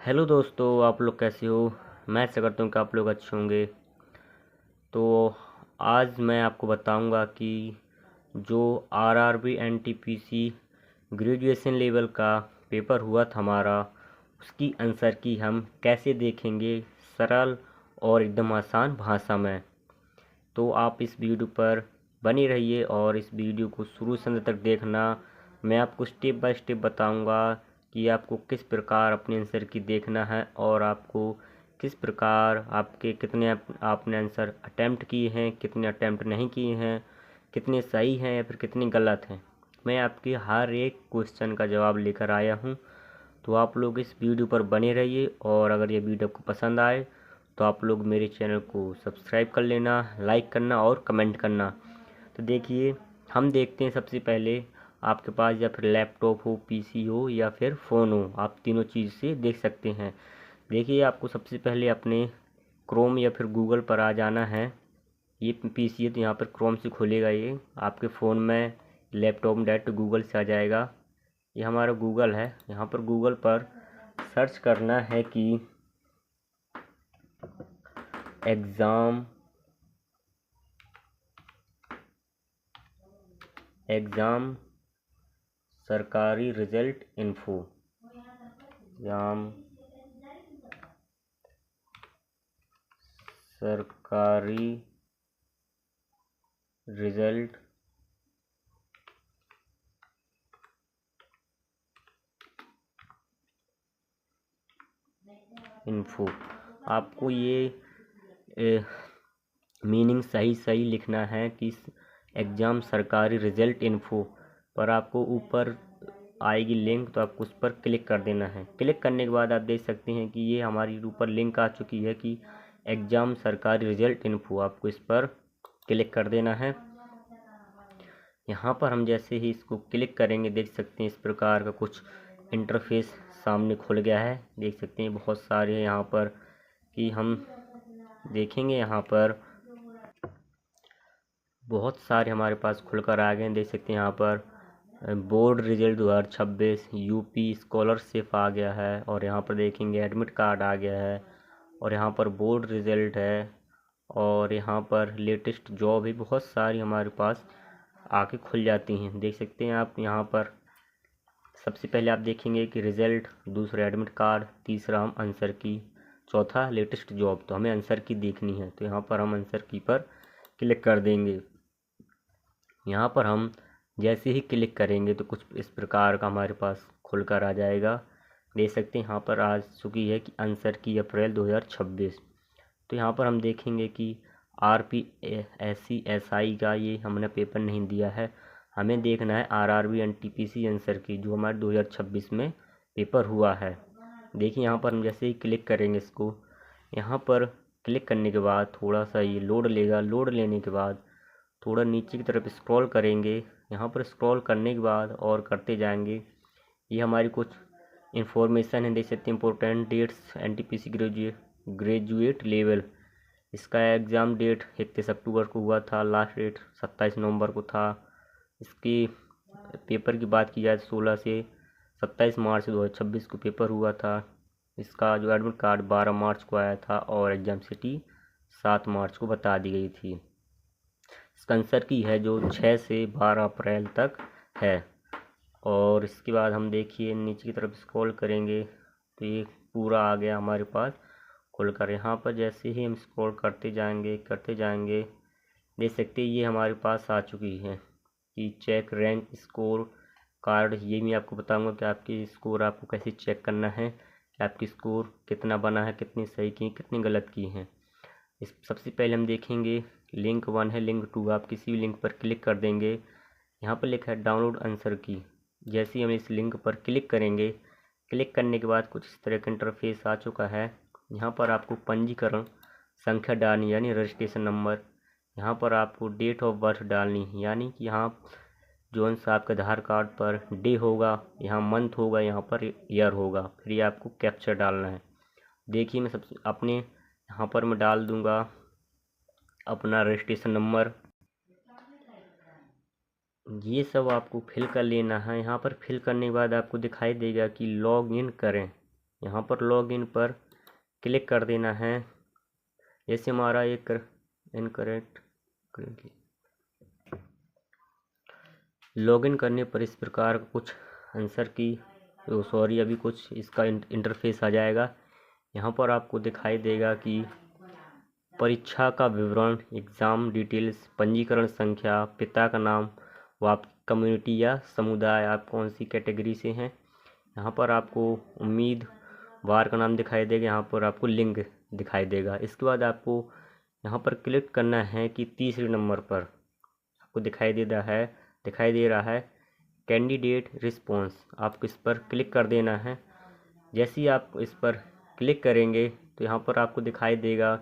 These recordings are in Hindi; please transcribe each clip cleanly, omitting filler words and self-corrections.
हेलो दोस्तों, आप लोग कैसे हो। मैं आशा करता हूँ कि आप लोग अच्छे होंगे। तो आज मैं आपको बताऊंगा कि जो आरआरबी एनटीपीसी ग्रेजुएशन लेवल का पेपर हुआ था हमारा, उसकी आंसर की हम कैसे देखेंगे सरल और एकदम आसान भाषा में। तो आप इस वीडियो पर बने रहिए और इस वीडियो को शुरू से अंत तक देखना। मैं आपको स्टेप बाय स्टेप बताऊंगा कि आपको किस प्रकार अपने आंसर की देखना है और आपको किस प्रकार आपके कितने आपने आंसर अटैम्प्ट किए हैं, कितने अटैम्प्ट नहीं किए हैं, कितने सही हैं या फिर कितने गलत हैं। मैं आपके हर एक क्वेश्चन का जवाब लेकर आया हूँ। तो आप लोग इस वीडियो पर बने रहिए और अगर ये वीडियो आपको पसंद आए तो आप लोग मेरे चैनल को सब्सक्राइब कर लेना, लाइक करना और कमेंट करना। तो देखिए, हम देखते हैं सबसे पहले आपके पास या फिर लैपटॉप हो, पीसी हो या फिर फ़ोन हो, आप तीनों चीज़ से देख सकते हैं। देखिए, आपको सबसे पहले अपने क्रोम या फिर गूगल पर आ जाना है। ये पीसी है तो यहाँ पर क्रोम से खुलेगा, ये आपके फ़ोन में लैपटॉप में डायरेक्ट गूगल से आ जाएगा। ये हमारा गूगल है। यहाँ पर गूगल पर सर्च करना है कि एग्ज़ाम सरकारी रिजल्ट इन्फो। एग्ज़ाम सरकारी रिजल्ट इन्फो। आपको ये मीनिंग सही सही लिखना है कि एग्ज़ाम सरकारी रिजल्ट इन्फो पर आपको ऊपर आएगी लिंक, तो आपको उस पर क्लिक कर देना है। क्लिक करने के बाद आप देख सकते हैं कि ये हमारी ऊपर लिंक आ चुकी है कि एग्ज़ाम सरकारी रिजल्ट इन्फो। आपको इस पर क्लिक कर देना है। यहाँ पर हम जैसे ही इसको क्लिक करेंगे देख सकते हैं इस प्रकार का कुछ इंटरफेस सामने खुल गया है। देख सकते हैं बहुत सारे यहाँ पर कि हम देखेंगे, यहाँ पर बहुत सारे हमारे पास खुलकर आ गए हैं। देख सकते हैं यहाँ पर बोर्ड रिजल्ट 2026 यूपी स्कॉलरशिप आ गया है और यहाँ पर देखेंगे एडमिट कार्ड आ गया है और यहाँ पर बोर्ड रिजल्ट है और यहाँ पर लेटेस्ट जॉब है। बहुत सारी हमारे पास आके खुल जाती हैं। देख सकते हैं आप यहाँ पर सबसे पहले आप देखेंगे कि रिज़ल्ट, दूसरा एडमिट कार्ड, तीसरा हम आंसर की, चौथा लेटेस्ट जॉब। तो हमें आंसर की देखनी है तो यहाँ पर हम आंसर की पर क्लिक कर देंगे। यहाँ पर हम जैसे ही क्लिक करेंगे तो कुछ इस प्रकार का हमारे पास खुलकर आ जाएगा। देख सकते हैं यहाँ पर आ चुकी है कि आंसर की अप्रैल 2026। तो यहाँ पर हम देखेंगे कि RPSC का ये हमने पेपर नहीं दिया है। हमें देखना है RRB NTPC आंसर की, जो हमारे 2026 में पेपर हुआ है। देखिए यहाँ पर हम जैसे ही क्लिक करेंगे इसको, यहाँ पर क्लिक करने के बाद थोड़ा सा ये लोड लेगा। लोड लेने के बाद थोड़ा नीचे की तरफ स्क्रॉल करेंगे। यहाँ पर स्क्रॉल करने के बाद और करते जाएंगे। ये हमारी कुछ इन्फॉर्मेशन है, देख सकते हैं important dates NTPC graduate level. इसका एग्ज़ाम डेट 31 अक्टूबर को हुआ था, लास्ट डेट 27 नवंबर को था। इसकी पेपर की बात की जाए तो 16 से 27 मार्च 2026 को पेपर हुआ था। इसका जो एडमिट कार्ड 12 मार्च को आया था और एग्ज़ाम सिटी 7 मार्च को बता दी गई थी। इसका आंसर की है जो 6 से 12 अप्रैल तक है। और इसके बाद हम देखिए नीचे की तरफ स्क्रॉल करेंगे तो ये पूरा आ गया हमारे पास खुलकर। यहाँ पर जैसे ही हम स्क्रॉल करते जाएंगे देख सकते हैं ये हमारे पास आ चुकी है कि चेक रैंक स्कोर कार्ड। ये मैं आपको बताऊंगा कि आपकी स्कोर आपको कैसे चेक करना है कि आपकी स्कोर कितना बना है, कितनी सही की, कितनी गलत की हैं। इस सबसे पहले हम देखेंगे लिंक 1 है, लिंक 2। आप किसी भी लिंक पर क्लिक कर देंगे। यहाँ पर लिखा है डाउनलोड आंसर की। जैसे ही हम इस लिंक पर क्लिक करेंगे, क्लिक करने के बाद कुछ इस तरह का इंटरफेस आ चुका है। यहाँ पर आपको पंजीकरण संख्या डालनी यानी रजिस्ट्रेशन नंबर। यहाँ पर आपको डेट ऑफ बर्थ डालनी, यानी कि यहाँ जो सा आपके आधार कार्ड पर डे होगा, यहाँ मंथ होगा, यहाँ पर ईयर होगा। फिर ये आपको कैप्चर डालना है। देखिए मैं सबसे अपने यहाँ पर मैं डाल दूँगा अपना रजिस्ट्रेशन नंबर। ये सब आपको फिल कर लेना है। यहाँ पर फिल करने के बाद आपको दिखाई देगा कि लॉग इन करें। यहाँ पर लॉगिन पर क्लिक कर देना है। जैसे हमारा एक इनकरेक्ट लॉगिन करने पर इस प्रकार कुछ आंसर की सॉरी अभी कुछ इसका इंटरफेस आ जाएगा। यहाँ पर आपको दिखाई देगा कि परीक्षा का विवरण, एग्ज़ाम डिटेल्स, पंजीकरण संख्या, पिता का नाम, वो आप कम्युनिटी या समुदाय, आप कौन सी कैटेगरी से हैं। यहाँ पर आपको उम्मीदवार का नाम दिखाई देगा, यहाँ पर आपको लिंक दिखाई देगा। इसके बाद आपको यहाँ पर क्लिक करना है कि तीसरे नंबर पर आपको दिखाई दे रहा है कैंडिडेट रिस्पॉन्स, आपको इस पर क्लिक कर देना है। जैसे ही आप इस पर क्लिक करेंगे तो यहाँ पर आपको दिखाई देगा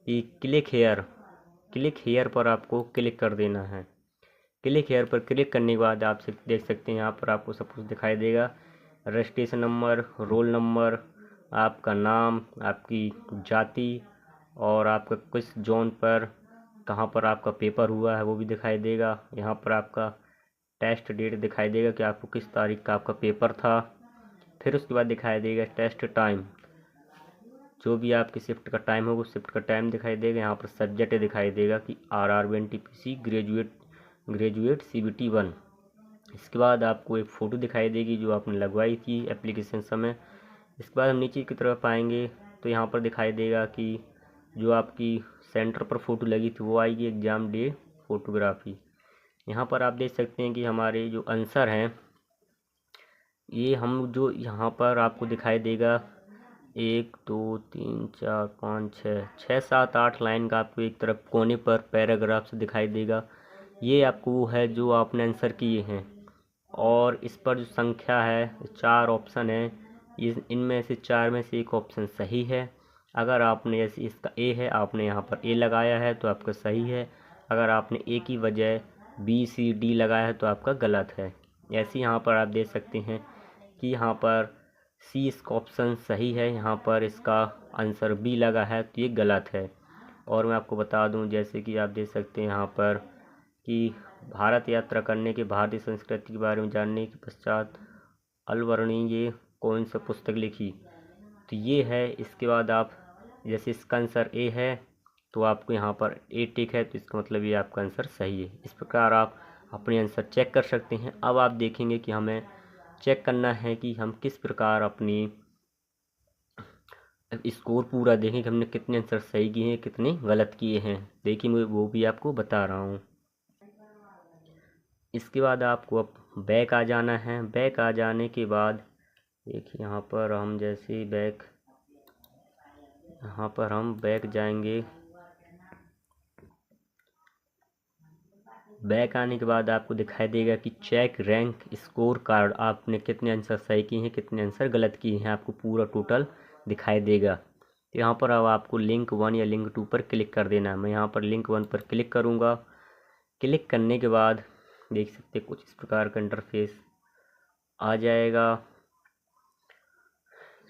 कि क्लिक हेयर पर आपको क्लिक कर देना है। क्लिक हेयर पर क्लिक करने के बाद आप देख सकते हैं यहाँ पर आपको सब कुछ दिखाई देगा, रजिस्ट्रेशन नंबर, रोल नंबर, आपका नाम, आपकी जाति और आपका किस जोन पर कहाँ पर आपका पेपर हुआ है वो भी दिखाई देगा। यहाँ पर आपका टेस्ट डेट दिखाई देगा कि आपको किस तारीख का आपका पेपर था। फिर उसके बाद दिखाई देगा टेस्ट टाइम, जो भी आपकी शिफ्ट का टाइम होगा शिफ्ट का टाइम दिखाई देगा। यहाँ पर सब्जेक्ट दिखाई देगा कि RRB NTPC ग्रेजुएट CBT 1। इसके बाद आपको एक फ़ोटो दिखाई देगी जो आपने लगवाई थी एप्लीकेशन समय। इसके बाद हम नीचे की तरफ आएंगे तो यहाँ पर दिखाई देगा कि जो आपकी सेंटर पर फ़ोटो लगी थी वो आएगी, एग्ज़ाम डे फोटोग्राफी। यहाँ पर आप देख सकते हैं कि हमारे जो आंसर हैं ये हम जो यहाँ पर आपको दिखाई देगा 1 2 3 4 5 6 7 8 लाइन का आपको एक तरफ कोने पर पैराग्राफ से दिखाई देगा। ये आपको वो है जो आपने आंसर किए हैं। और इस पर जो संख्या है 4 ऑप्शन है, इनमें से 4 में से एक ऑप्शन सही है। अगर आपने जैसे इसका ए है, आपने यहाँ पर ए लगाया है तो आपका सही है। अगर आपने ए की वजह BCD लगाया है तो आपका गलत है। ऐसे यहाँ पर आप देख सकते हैं कि यहाँ पर सी इसका ऑप्शन सही है, यहाँ पर इसका आंसर बी लगा है तो ये गलत है। और मैं आपको बता दूं जैसे कि आप देख सकते हैं यहाँ पर कि भारत यात्रा करने के भारतीय संस्कृति के बारे में जानने के पश्चात अलवर्णी ये कौन सा पुस्तक लिखी, तो ये है। इसके बाद आप जैसे इसका आंसर ए है तो आपको यहाँ पर ए टिक है तो इसका मतलब ये आपका आंसर सही है। इस प्रकार आप अपने आंसर चेक कर सकते हैं। अब आप देखेंगे कि हमें चेक करना है कि हम किस प्रकार अपनी स्कोर पूरा देखें कि हमने कितने आंसर सही किए हैं कितने गलत किए हैं। देखिए मैं वो भी आपको बता रहा हूँ। इसके बाद आपको अब बैक आ जाना है। बैक आ जाने के बाद देखिए यहाँ पर हम जैसे बैक जाएंगे। बैक आने के बाद आपको दिखाई देगा कि चेक रैंक स्कोर कार्ड, आपने कितने आंसर सही किए हैं कितने आंसर गलत किए हैं, आपको पूरा टोटल दिखाई देगा। तो यहाँ पर अब आपको लिंक 1 या लिंक 2 पर क्लिक कर देना है। मैं यहाँ पर लिंक 1 पर क्लिक करूँगा। क्लिक करने के बाद देख सकते हैं कुछ इस प्रकार का इंटरफेस आ जाएगा।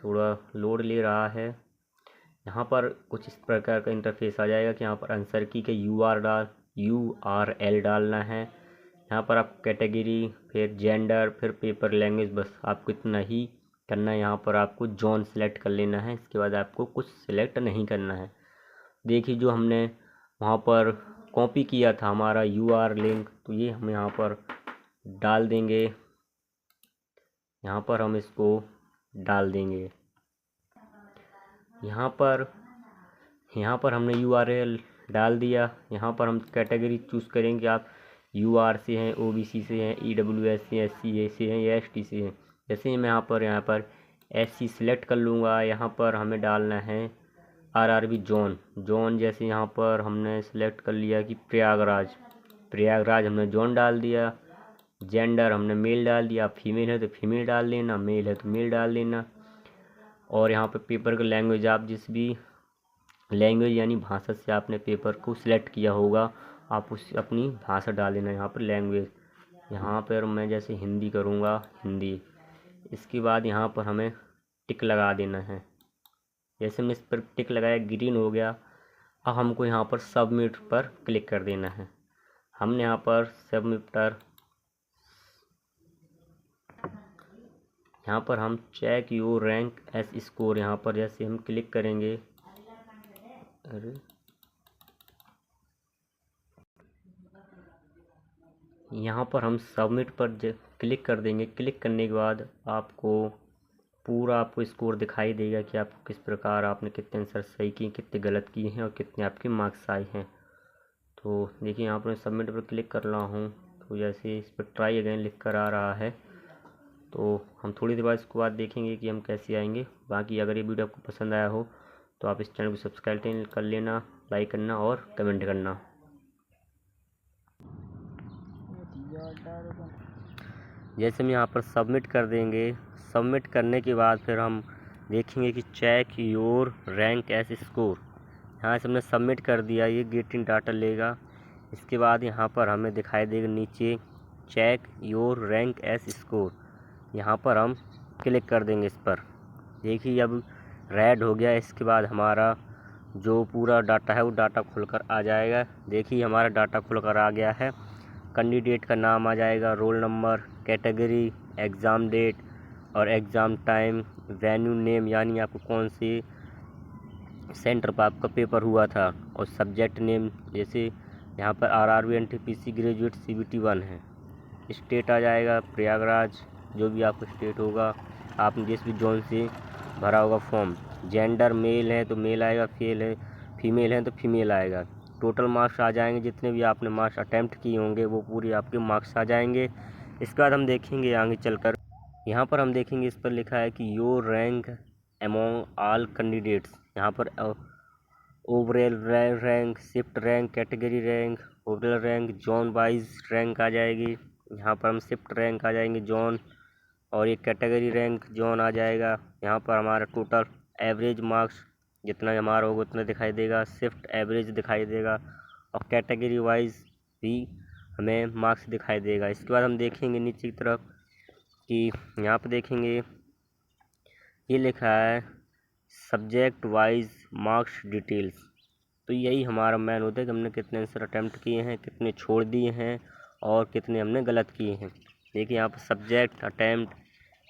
थोड़ा लोड ले रहा है। यहाँ पर कुछ इस प्रकार का इंटरफेस आ जाएगा कि यहाँ पर आंसर की के URL डालना है। यहाँ पर आप कैटेगरी, फिर जेंडर, फिर पेपर लैंग्वेज, बस आपको इतना ही करना है। यहाँ पर आपको जॉन सेलेक्ट कर लेना है। इसके बाद आपको कुछ सिलेक्ट नहीं करना है। देखिए जो हमने वहाँ पर कॉपी किया था हमारा URL लिंक, तो ये हम यहाँ पर डाल देंगे। यहाँ पर हम इसको डाल देंगे। यहाँ पर हमने URL डाल दिया। यहाँ पर हम कैटेगरी चूज़ करेंगे। आप UR से हैं, OBC से हैं, EWS से हैं, SC से हैं या ST से हैं। जैसे ही मैं यहाँ पर SC सिलेक्ट कर लूँगा। यहाँ पर हमें डालना है RRB जोन। जैसे यहाँ पर हमने सेलेक्ट कर लिया कि प्रयागराज हमने जोन डाल दिया। जेंडर हमने मेल डाल दिया, फीमेल है तो फीमेल डाल लेना, मेल है तो मेल डाल लेना। और यहाँ पर पेपर का लैंग्वेज, आप जिस भी लैंग्वेज यानी भाषा से आपने पेपर को सिलेक्ट किया होगा आप उस अपनी भाषा डाल देना। यहाँ पर लैंग्वेज, यहाँ पर मैं जैसे हिंदी करूँगा, हिंदी। इसके बाद यहाँ पर हमें टिक लगा देना है। जैसे हमने इस पर टिक लगाया, ग्रीन हो गया। अब हमको यहाँ पर सबमिट पर क्लिक कर देना है। हमने यहाँ पर यहाँ पर हम check your rank as score, यहाँ पर जैसे हम क्लिक करेंगे, अरे यहाँ पर हम सबमिट पर क्लिक कर देंगे। क्लिक करने के बाद आपको स्कोर दिखाई देगा कि आपको किस प्रकार आपने कितने आंसर सही किए, कितने गलत किए हैं और कितने आपके मार्क्स आए हैं। तो देखिए यहाँ पर मैं सबमिट पर क्लिक कर रहा हूँ, तो जैसे इस पर ट्राई अगेन लिख कर आ रहा है, तो हम थोड़ी देर बाद इसके बाद देखेंगे कि हम कैसे आएंगे। बाकी अगर ये वीडियो आपको पसंद आया हो तो आप इस चैनल को सब्सक्राइब कर लेना, लाइक करना और कमेंट करना। जैसे हम यहाँ पर सबमिट कर देंगे, सबमिट करने के बाद फिर हम देखेंगे कि check your rank as score, यहाँ से हमने सबमिट कर दिया, ये गेट इन डाटा लेगा। इसके बाद यहाँ पर हमें दिखाई देगा नीचे check your rank as score, यहाँ पर हम क्लिक कर देंगे इस पर। देखिए अब रेड हो गया। इसके बाद हमारा जो पूरा डाटा है वो डाटा खुलकर आ जाएगा। देखिए हमारा डाटा खुलकर आ गया है। कैंडिडेट का नाम आ जाएगा, roll number, category, exam date और एग्ज़ाम टाइम, वेन्यू नेम यानी आपको कौन सी सेंटर पर आपका पेपर हुआ था, और सब्जेक्ट नेम जैसे यहाँ पर RRB NTPC ग्रेजुएट CBT 1 है। स्टेट आ जाएगा प्रयागराज, जो भी आपका स्टेट होगा, आपने जिस भी जोन से भरा होगा फॉर्म। जेंडर मेल है तो मेल आएगा, फीमेल है तो फीमेल आएगा। टोटल मार्क्स आ जाएंगे, जितने भी आपने मार्क्स अटैम्प्ट किए होंगे वो पूरे आपके मार्क्स आ जाएंगे। इसके बाद हम देखेंगे आगे चलकर, यहाँ पर हम देखेंगे इस पर लिखा है कि your rank among all candidates. यहाँ पर overall rank, shift rank, category rank, overall rank, zone wise rank आ जाएगी। यहाँ पर हम शिफ्ट रैंक आ जाएंगे जोन, और ये कैटेगरी रैंक जोन आ जाएगा। यहाँ पर हमारा टोटल एवरेज मार्क्स जितना हमारा होगा उतना दिखाई देगा, शिफ्ट एवरेज दिखाई देगा, और कैटेगरी वाइज भी हमें मार्क्स दिखाई देगा। इसके बाद हम देखेंगे नीचे की तरफ कि यहाँ पर देखेंगे ये लिखा है सब्जेक्ट वाइज मार्क्स डिटेल्स। तो यही हमारा मेन होता है कि हमने कितने आंसर अटैम्प्ट किए हैं, कितने छोड़ दिए हैं और कितने हमने गलत किए हैं। देखिए यहाँ पर सब्जेक्ट अटैम्प्ट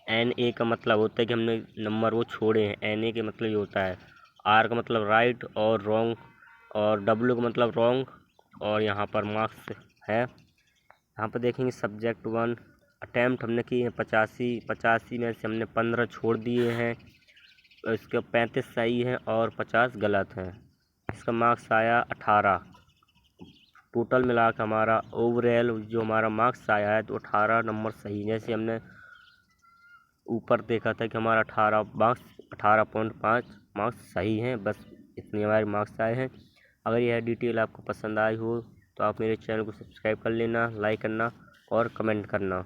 NA का मतलब होता है कि हमने नंबर वो छोड़े हैं। NA के मतलब ये होता है, R का मतलब राइट और रॉन्ग, और W का मतलब रॉन्ग, और यहाँ पर मार्क्स है। यहाँ पर देखेंगे सब्जेक्ट 1 अटैम्प्ट हमने किए हैं 85 में से हमने 15 छोड़ दिए हैं, इसके 35 सही हैं और 50 गलत हैं। इसका मार्क्स आया 18। टोटल मिला कर हमारा ओवरऑल जो हमारा मार्क्स आया है तो 18 नंबर सही। जैसे हमने ऊपर देखा था कि हमारा 18.5 मार्क्स सही हैं, बस इतने हमारे मार्क्स आए हैं। अगर यह डिटेल आपको पसंद आई हो तो आप मेरे चैनल को सब्सक्राइब कर लेना, लाइक करना और कमेंट करना।